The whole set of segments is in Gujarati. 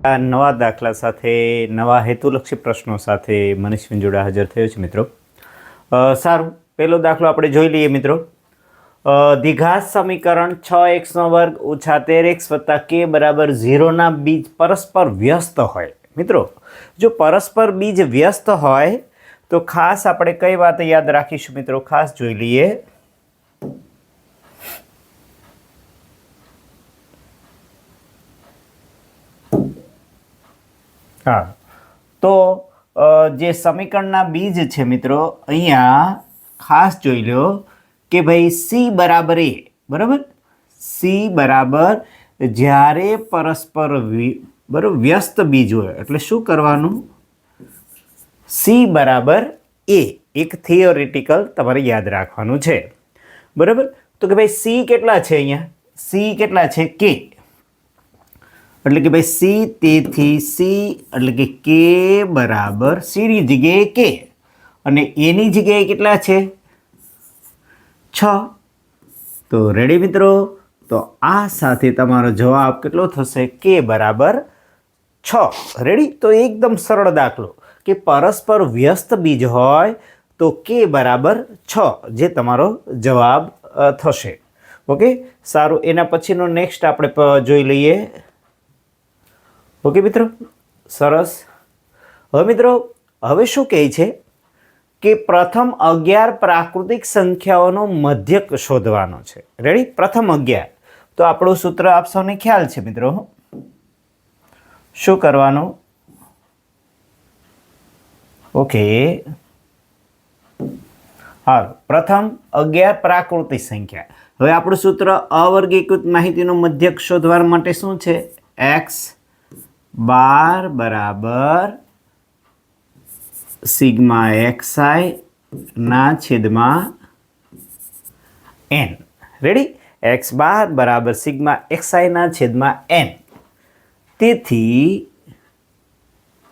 આ નવા દાખલા સાથે નવા હેતુલક્ષી પ્રશ્નો સાથે મનીષ વિંજોડા હાજર થયો છે મિત્રો. સારું, પહેલો દાખલો આપણે જોઈ લઈએ મિત્રો. દ્વિઘાત સમીકરણ 6x² - 13x + k = 0 બીજ પરસ્પર વ્યસ્ત હોય. મિત્રો, જો પરસ્પર બીજ વ્યસ્ત હોય તો ખાસ આપણે કઈ વાત યાદ રાખીશું મિત્રો, ખાસ જોઈ લઈએ. હા, તો જે સમીકરણના બીજ છે મિત્રો, અહીંયા ખાસ જોઈ લો કે ભાઈ c બરાબર a, બરાબર. c બરાબર જ્યારે પરસ્પર બરાબર વ્યસ્ત બીજ હોય એટલે શું કરવાનું? c બરાબર a. એક થિયોરિટિકલ તમારે યાદ રાખવાનું છે, બરાબર. તો કે ભાઈ c કેટલા છે અહીંયા? c કેટલા છે? k. એટલે કે ભાઈ c, તેથી c એટલે કે k બરાબર c ની જગ્યાએ k અને a ની જગ્યાએ કેટલા છે? 6. તો રેડી મિત્રો? તો આ સાથે તમારો જવાબ કેટલો થશે? k બરાબર 6. રેડી? તો એકદમ સરળ દાખલો કે પરસ્પર વ્યસ્ત બીજ હોય તો k બરાબર 6 જે તમારો જવાબ થશે. ઓકે, સારું. એના પછીનો નેક્સ્ટ આપણે જોઈ લઈએ. ઓકે મિત્રો, સરસ. હવે મિત્રો, હવે શું કહે છે કે પ્રથમ 11 પ્રાકૃતિક સંખ્યાઓનો મધ્યક શોધવાનો છે. રેડી? પ્રથમ 11. તો આપણું સૂત્ર આપ સૌને ખ્યાલ છે મિત્રો. શું કરવાનું? ઓકે, હાલ પ્રથમ 11 પ્રાકૃતિક સંખ્યા. હવે આપણું સૂત્ર અવર્ગીકૃત માહિતીનો મધ્યક શોધવા માટે શું છે? x બાર બરાબર સિગ્મા xi ના છેદમાં n. રેડી? x બાર બરાબર સિગ્મા xi ના છેદમાં n. તેથી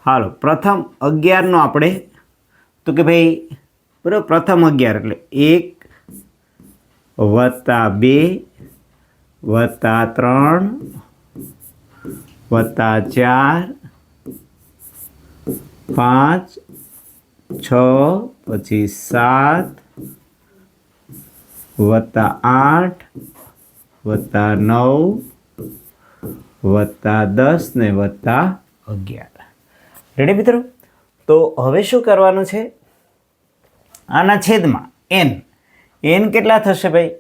હાલો પ્રથમ 11 નો આપણે તો કે ભાઈ બરાબર પ્રથમ 11 એટલે 1 + 2 + 3 +4 5 6 પછી 7 +8 +9 +10 ને +11. રેડી મિત્રો? તો હવે શું કરવાનું છે? આના છેદમાં n. n કેટલા થશે ભાઈ?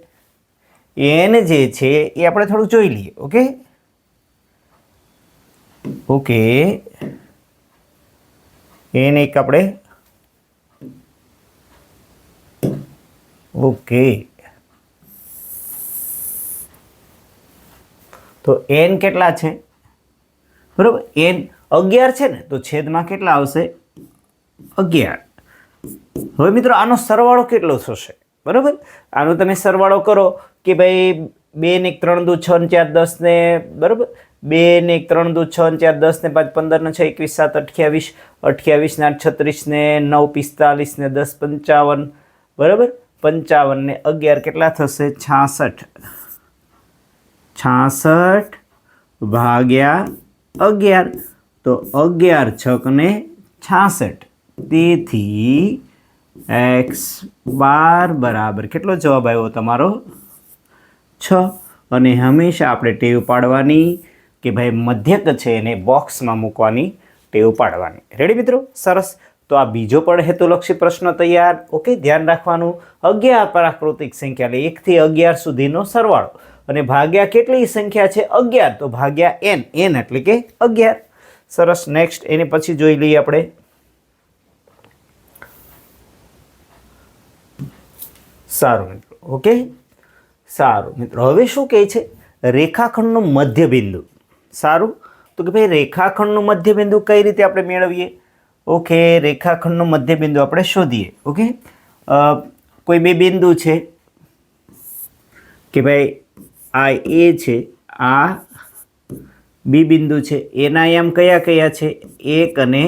n જે છે એ આપણે થોડું જોઈ લઈએ. ઓકે, ઓકે, n એક આપણે ઓકે, તો n કેટલા છે? બરોબર, n 11 છે ને, તો છેદમાં કેટલા આવશે? 11. હવે મિત્રો આનો સરવાળો કેટલો થશે? બરોબર, આનો તમે સરવાળો કરો કે ભાઈ 2 ને 1 3 દુ 6 ને 4 10 ને, બરોબર, 2 ને 1 3 દુ 6 ને 4 10 ને 5 15 ને 6 21 7 28 28 ને 8 36 ને 9 45 ને 10 55, બરાબર. 55 ને 11 કેટલા થશે? 66. 66 ભાગ્યા 11 તો 11 6 ને 66. તેથી x બાર બરાબર કેટલો જવાબ આવ્યો તમારો? 6. અને હંમેશા આપણે ટેવ પાડવાની કે ભાઈ મધ્યક છે એને બોક્સમાં મૂકવાની ટેવ પાડવાની. રેડી મિત્રો? સરસ. તો આ બીજો પણ હેતુલક્ષી પ્રશ્ન તૈયાર. ઓકે, ધ્યાન રાખવાનું. 11 પ્રાકૃતિક સંખ્યા એટલે 1 થી 11 સુધીનો સરવાળો અને ભાગ્યા કેટલી સંખ્યા છે? 11. તો ભાગ્યા n. n એટલે કે 11. સરસ. નેક્સ્ટ એની પછી જોઈ લઈએ આપણે. સારું મિત્રો. ઓકે, સારું મિત્રો. હવે શું કહે છે? રેખાખંડનું મધ્ય બિંદુ. સારું, તો કે ભાઈ રેખાખંડનું મધ્ય બિંદુ કઈ રીતે આપણે મેળવીએ? ઓકે, રેખાખંડનું મધ્ય બિંદુ આપણે શોધીએ. ઓકે, કોઈ બે બિંદુ છે કે ભાઈ આ એ છે, આ બી બિંદુ છે. એના યામ કયા કયા છે? 1 અને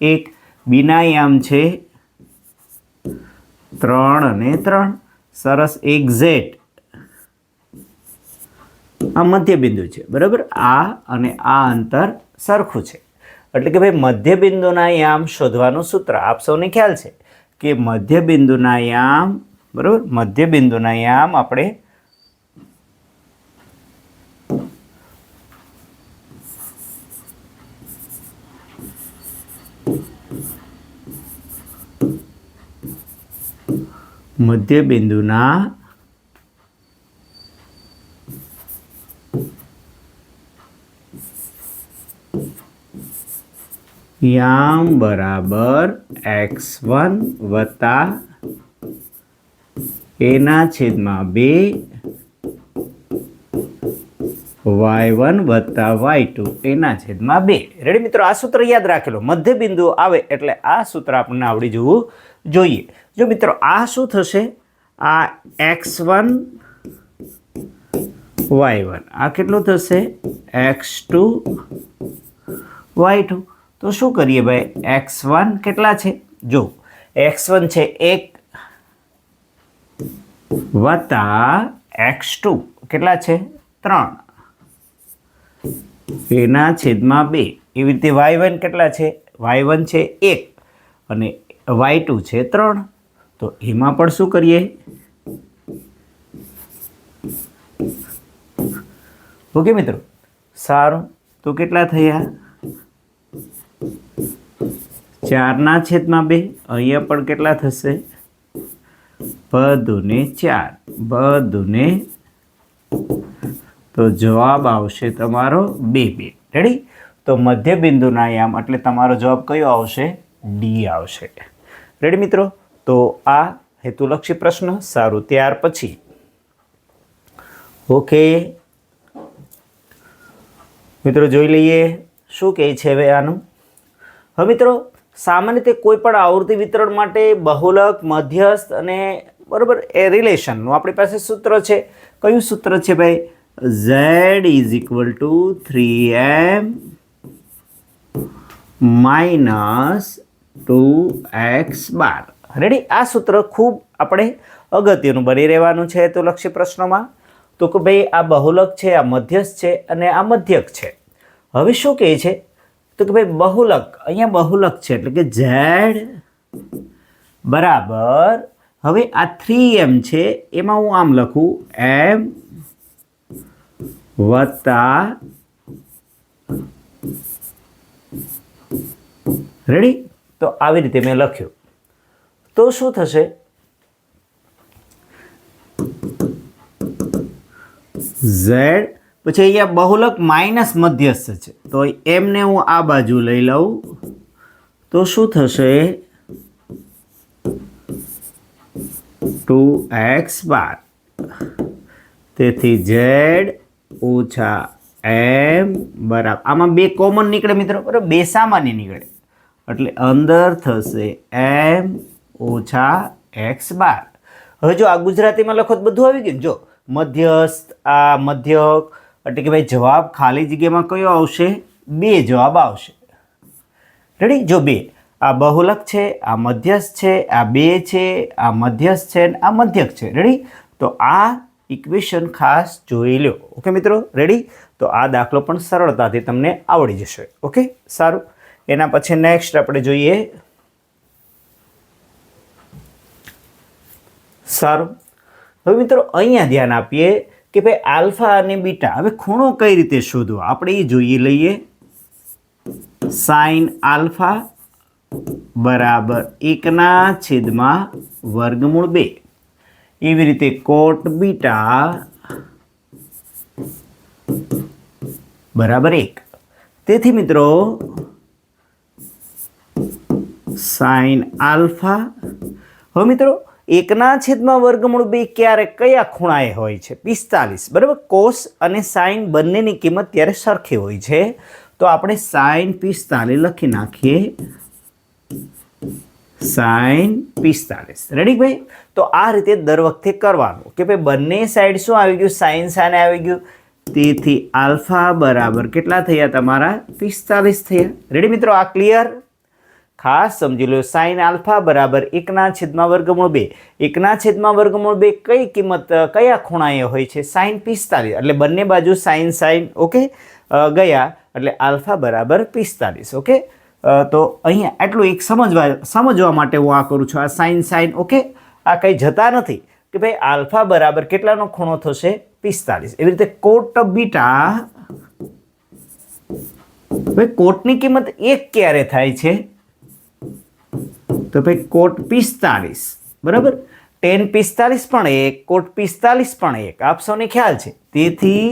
1. બીના યામ છે 3 અને 3. સરસ. એક્ઝેક્ટ આ મધ્યબિંદુ છે, બરાબર. આ અને આ અંતર સરખું છે, એટલે કે ભાઈ મધ્યબિંદુના યામ શોધવાનું સૂત્ર આપ સૌને ખ્યાલ છે કે મધ્યબિંદુના યામ, બરાબર, મધ્યબિંદુના યામ આપણે મધ્યબિંદુના યામ બરાબર x1 વત્તા એના છેદમાં 2 y1 વત્તા y2 એના છેદમાં 2. રેડી મિત્રો, આ સૂત્ર યાદ રાખેલો. મધ્યબિંદુ આવે એટલે આ સૂત્ર આપણને આવડી જવું જોઈએ. જો મિત્રો આ શું થશે, આ x1 y1, આ કેટલું થશે x2 y2. તો શું કરીએ ભાઈ, x1 કેટલા છે, જો x1 છે 1 વત્તા x2 કેટલા છે 3 એના છેદમાં 2. એવી રીતે y1 કેટલા છે, y1 છે 1 અને y2 છે 3. તો એમાં પણ શું કરીએ, ઓકે મિત્રો, સારું. તો કેટલા થયા 4 છેદમાં 2. અહીંયા પણ કેટલા થશે, બધુને 4 બધુને. તો જવાબ આવશે તમારો 2. રેડી. તો મધ્યબિંદુના યામ એટલે તમારો જવાબ કયો આવશે, ડી આવશે. રેડી મિત્રો. તો આ હેતુલક્ષી પ્રશ્ન. સારું, ત્યાર પછી ઓકે મિત્રો જોઈ લઈએ શું કહે છે હવે આનું. હવે મિત્રો સામાન્ય રીતે કોઈ પણ આવૃત્તિ વિતરણ માટે બહુલક, મધ્યસ્થ અને બરાબર એ રિલેશનનું આપણી પાસે સૂત્ર છે. કયું સૂત્ર છે ભાઈ, z = 3m - 2x બાર. રેડી. આ સૂત્ર ખૂબ આપણે અગત્યનું બની રહેવાનું છે તો લક્ષ્ય પ્રશ્નોમાં. તો કે ભાઈ આ બહુલક છે, આ મધ્યસ્થ છે અને આ મધ્યક છે. હવે શું કહે છે, તો કે ભાઈ બહુલક, અહીંયા બહુલક છે એટલે કે z બરાબર, હવે આ 3m છે એમાં હું આમ લખું m વત્તા, રેડી. તો આવી રીતે મેં લખ્યું. તો શું થશે, z પછી અહીંયા બહુલક માઇનસ મધ્યસ્થ છે તો એમને હું આ બાજુ લઈ લઉં તો શું થશે, 2x બાર. તેથી z ઓછા m બરાબર, આમાં 2 કોમન નીકળે મિત્રો, બરાબર, 2 સામાન્ય નીકળે એટલે અંદર થશે m ઓછા x બાર. હવે જો આ ગુજરાતીમાં લખો તો બધું આવી ગયું. જો મધ્યસ્થ, આ મધ્યક, એટલે કે ભાઈ જવાબ ખાલી જગ્યામાં કયો આવશે, 2 જવાબ આવશે. રેડી. જો 2 આ બહુલક છે, આ મધ્યસ્થ છે, આ 2 છે, આ મધ્યસ્થ છે, આ મધ્યક છે. રેડી. તો આ ઇક્વેશન ખાસ જોઈ લો. ઓકે મિત્રો, રેડી. તો આ દાખલો પણ સરળતાથી તમને આવડી જશે. ઓકે, સારું. એના પછી નેક્સ્ટ આપણે જોઈએ. સારું. હવે મિત્રો અહીંયા ધ્યાન આપીએ કે ભાઈ આલ્ફા અને બીટા, હવે ખૂણો કઈ રીતે શોધવો આપણે એ જોઈ લઈએ. સાઇન આલ્ફા બરાબર 1/√2. એવી રીતે કોટ બીટા બરાબર 1. તેથી મિત્રો સાઇન આલ્ફા, હવે મિત્રો 1/√2 ક્યારે કયા ખૂણાએ હોય છે, 45. બરાબર. કોસ અને સાઇન બંનેની કિંમત ત્યારે સરખી હોય છે તો આપણે સાઇન 45 લખી નાખીએ, સાઇન 45. રેડી ભાઈ. તો આ રીતે દર વખતે કરવાનું કે ભાઈ બંને સાઈડ શું આવી ગયું, સાઇન સાને આવી ગયું. તેથી આલ્ફા બરાબર કેટલા થયા તમારા, 45 થયા. રેડી મિત્રો, આ ક્લિયર. ખાસ સમજી લો સાઇન આલ્ફા બરાબર 1/2. 1/2 કઈ કિંમત કયા ખૂણાએ હોય છે? સાઇન 45. એટલે બંને બાજુ સાઇન સાઇન ઓકે ગયા એટલે આલ્ફા બરાબર 45. ઓકે તો અહીંયા આટલું એક સમજવા માટે હું આ કરું છું. આ સાઇન સાઇન ઓકે આ કંઈ જતા નથી કે ભાઈ આલ્ફા બરાબર કેટલાનો ખૂણો થશે? 45. એવી રીતે કોટ બીટા, ભાઈ કોટની કિંમત 1 ક્યારે થાય છે? તો ભાઈ કોટ 45 બરાબર. tan 45 પણ 1, કોટ 45 પણ 1. આપ સૌને ખ્યાલ છે. તેથી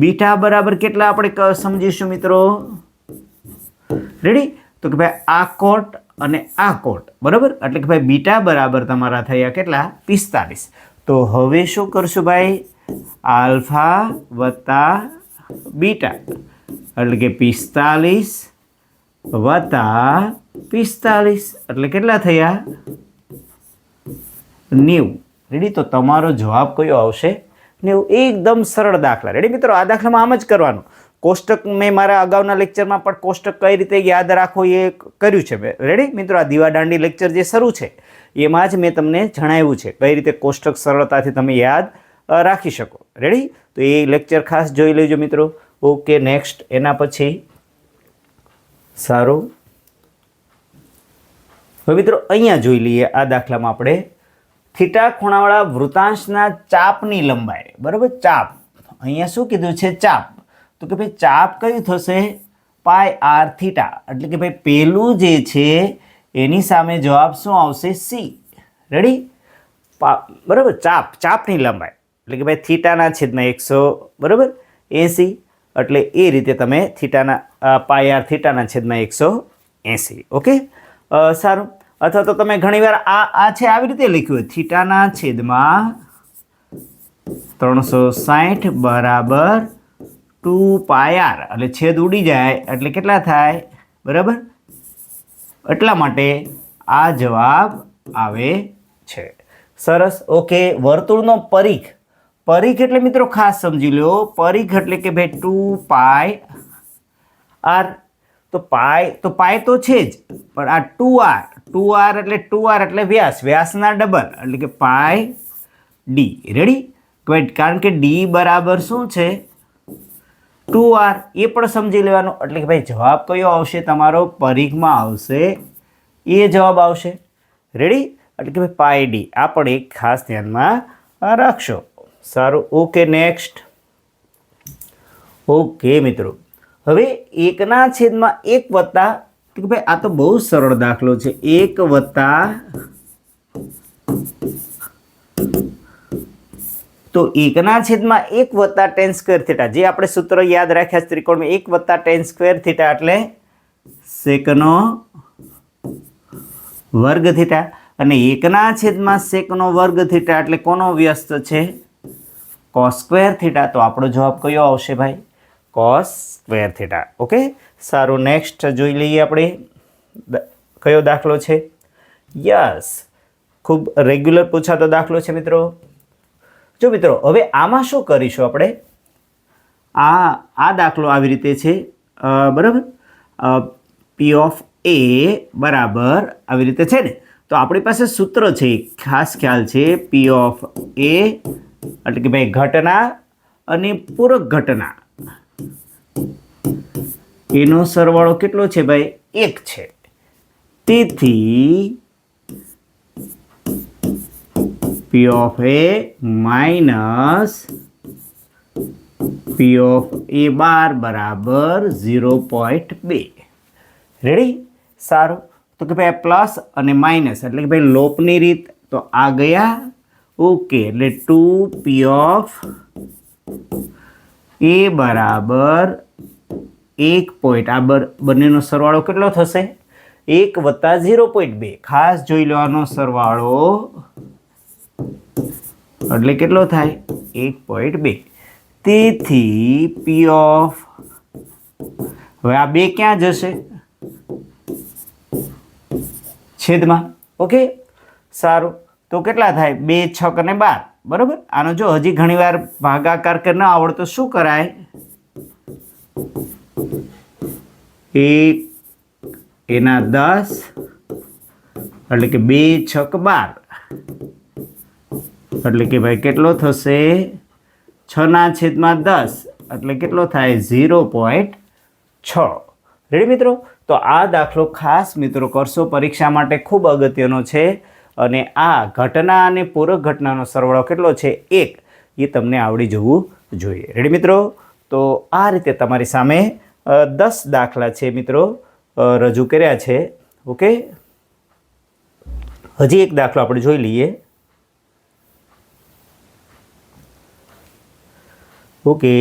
બીટા બરાબર કેટલા આપણે સમજીશું મિત્રો? રેડી? તો કે ભાઈ આ કોટ અને આ કોટ બરાબર, એટલે કે ભાઈ બીટા બરાબર તમારા થયા કેટલા? 45. તો હવે શું કરશું ભાઈ? આલ્ફા વત્તા બીટા એટલે કે 45 વત્તા 45 એટલે કેટલા થયા? 90. રેડી? તો તમારો જવાબ કયો આવશે? 90. એકદમ સરળ દાખલા. રેડી મિત્રો? આ દાખલામાં આમ જ કરવાનું. કોષ્ટક મેં મારા અગાઉના લેક્ચરમાં પણ કોષ્ટક કઈ રીતે યાદ રાખો એ કર્યું છે. રેડી મિત્રો? આ દીવાદાંડી લેક્ચર જે શરૂ છે એમાં જ મેં તમને જણાવ્યું છે કઈ રીતે કોષ્ટક સરળતાથી તમે યાદ રાખી શકો. રેડી? તો એ લેક્ચર ખાસ જોઈ લેજો મિત્રો. ઓકે નેક્સ્ટ એના પછી સારું. હવે મિત્રો અહીંયા જોઈ લઈએ આ દાખલામાં આપણે થીટા ખૂણાવાળા વૃતાંશના ચાપની લંબાઈ બરાબર. ચાપ અહીંયા શું કીધું છે? ચાપ. તો કે ભાઈ ચાપ કયું થશે? Pi R theta. એટલે કે ભાઈ પેલું જે છે એની સામે જવાબ શું આવશે? સી. રેડી? બરાબર. ચાપની લંબાઈ એટલે કે ભાઈ થીટાના છેદમાં 100 બરાબર 80. એટલે એ રીતે તમે થીટાના પાય આર થીટાના છેદમાં 180. ઓકે સારું. અથવા તો તમે ઘણીવાર આ છે આવી રીતે લખ્યું હોય થીટાના છેદમાં 360 બરાબર 2 પાય આર એટલે છેદ ઉડી જાય એટલે કેટલા થાય? બરાબર. એટલા માટે આ જવાબ આવે છે. સરસ. ઓકે વર્તુળનો પરિઘ. પરિઘ એટલે મિત્રો ખાસ સમજી લો. પરિઘ એટલે કે ભાઈ 2 પાય આર. તો પાય તો છે જ પણ આ 2r એટલે વ્યાસના ડબલ એટલે કે પાય ડી. રેડી? કારણ કે ડી બરાબર શું છે? 2r. એ પણ સમજી લેવાનું. એટલે કે ભાઈ જવાબ કયો આવશે તમારો? પરિઘમાં આવશે એ જવાબ આવશે. રેડી? એટલે કે ભાઈ પાય ડી. આ પણ એક ખાસ ધ્યાનમાં રાખશો. સારું. Okay next. ઓકે મિત્રો હવે 1/1 વત્તા કે ભાઈ આ તો બહુ સરળ દાખલો છે. 1 વત્તા તો 1/1 વત્તા tan સ્ક્વેર થીટા જે આપણે સૂત્ર યાદ રાખ્યા છે ત્રિકોણમાં 1 વત્તા tan સ્ક્વેર થીટા એટલે સેકનો વર્ગ થીટા અને 1/1 સેકનો વર્ગ થીટા એટલે કોનો વ્યસ્ત છે? cos square theta. તો આપણો જવાબ કયો આવશે ભાઈ? cos square theta. ઓકે સારું. નેક્સ્ટ જોઈ લઈએ આપણે કયો દાખલો છે? યસ ખૂબ રેગ્યુલર પૂછાતો દાખલો છે મિત્રો. જો મિત્રો હવે આમાં શું કરીશું આપણે? આ દાખલો આવી રીતે છે બરાબર. P ઓફ A બરાબર આવી રીતે છે ને. તો આપણી પાસે સૂત્ર છે ખાસ ખ્યાલ છે. P ઓફ A એટલે કે ભાઈ ઘટના અને પૂરક ઘટના એનો સરવાળો કેટલો છે ભાઈ? 1 છે. તેથી P of A minus P of A બાર બરાબર 0.2. રેડી? સારું. તો કે ભાઈ પ્લસ અને માઇનસ એટલે કે ભાઈ લોપની રીત તો આ ગયા. ઓકે એટલે 2P of A બરાબર 1 આ બંનેનો સરવાળો કેટલો થશે? 1 વત્તા 0.2. ખાસ જોઈ લેવાનો સરવાળો એટલે કેટલો થાય? 1.2. તેથી P ઓફ હવે આ બે ક્યાં જશે? છેદમાં. ઓકે સારું. તો કેટલા થાય? 2 6 અને 12 બરાબર. આનો જો હજી ઘણીવાર ભાગાકાર કે ન આવડતો શું કરાય? 1 એના 10 એટલે કે 2 છક 12 એટલે કે ભાઈ કેટલો થશે 6/10 એટલે કેટલો થાય 0.6. રેડી મિત્રો? તો આ દાખલો ખાસ મિત્રો કરશો, પરીક્ષા માટે ખૂબ અગત્યનો છે. અને આ ઘટના અને પૂરક ઘટનાનો સરવાળો કેટલો છે 1 એ તમને આવડી જવું જોઈએ. રેડી મિત્રો? તો આ રીતે તમારી સામે 10 દાખલા છે મિત્રો રજૂ કર્યા છે. ઓકે, હજી એક દાખલો આપણે જોઈ લઈએ. ઓકે,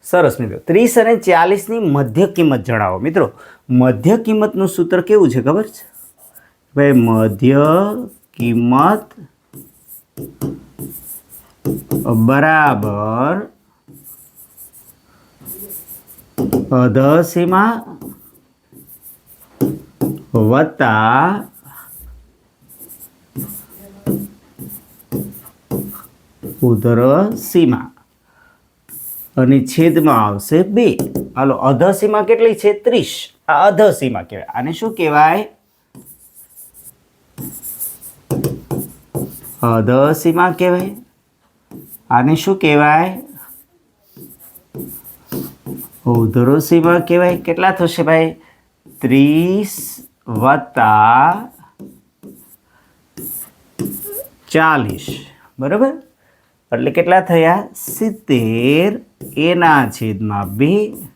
સરસ મિત્રો. 30 અને 40ની મધ્ય કિંમત જણાવો. મિત્રો મધ્ય કિંમતનું સૂત્ર કેવું છે ખબર છે ભાઈ? મધ્ય કિંમત બરાબર અધસીમા વત્તા ઉધ્રસીમા અને છેદમાં આવશે 2. હાલો, અધસીમા કેટલી છે 30. આ અધસીમા કહેવાય. આને શું કહેવાય? અધસીમા કહેવાય. આને શું કહેવાય? ઉધ્રસીમા કહેવાય. કેટલા થશે ભાઈ? 30 વત્તા 40 બરાબર. એટલે કેટલા થયા? 70 એના છેદમાં 2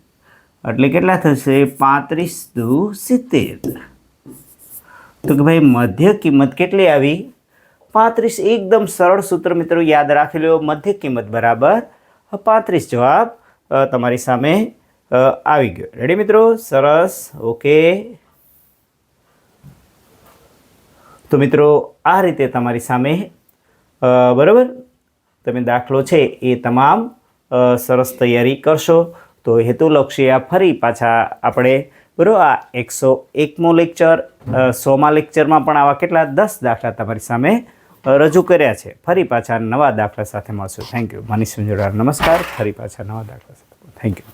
એટલે કેટલા થશે? 35 દુ 70. તો કે ભાઈ મધ્ય કિંમત કેટલી આવી? 35. એકદમ સરળ સૂત્ર મિત્રો યાદ રાખી લો. મધ્ય કિંમત બરાબર 35. જવાબ તમારી સામે આવી ગયો. રેડી મિત્રો? સરસ. ઓકે, તો મિત્રો આ રીતે તમારી સામે બરાબર તમે દાખલો છે એ તમામ સરસ તૈયારી કરશો. તો હેતુલક્ષી આ ફરી પાછા આપણે બરાબર આ 101મો લેક્ચર 100મા લેક્ચરમાં પણ આવા કેટલા 10 દાખલા તમારી સામે રજૂ કર્યા છે. ફરી પાછા નવા દાખલા સાથે મળશું. Thank you. મનીષ સંજોડા નમસ્કાર. ફરી પાછા નવા દાખલા સાથે. Thank you.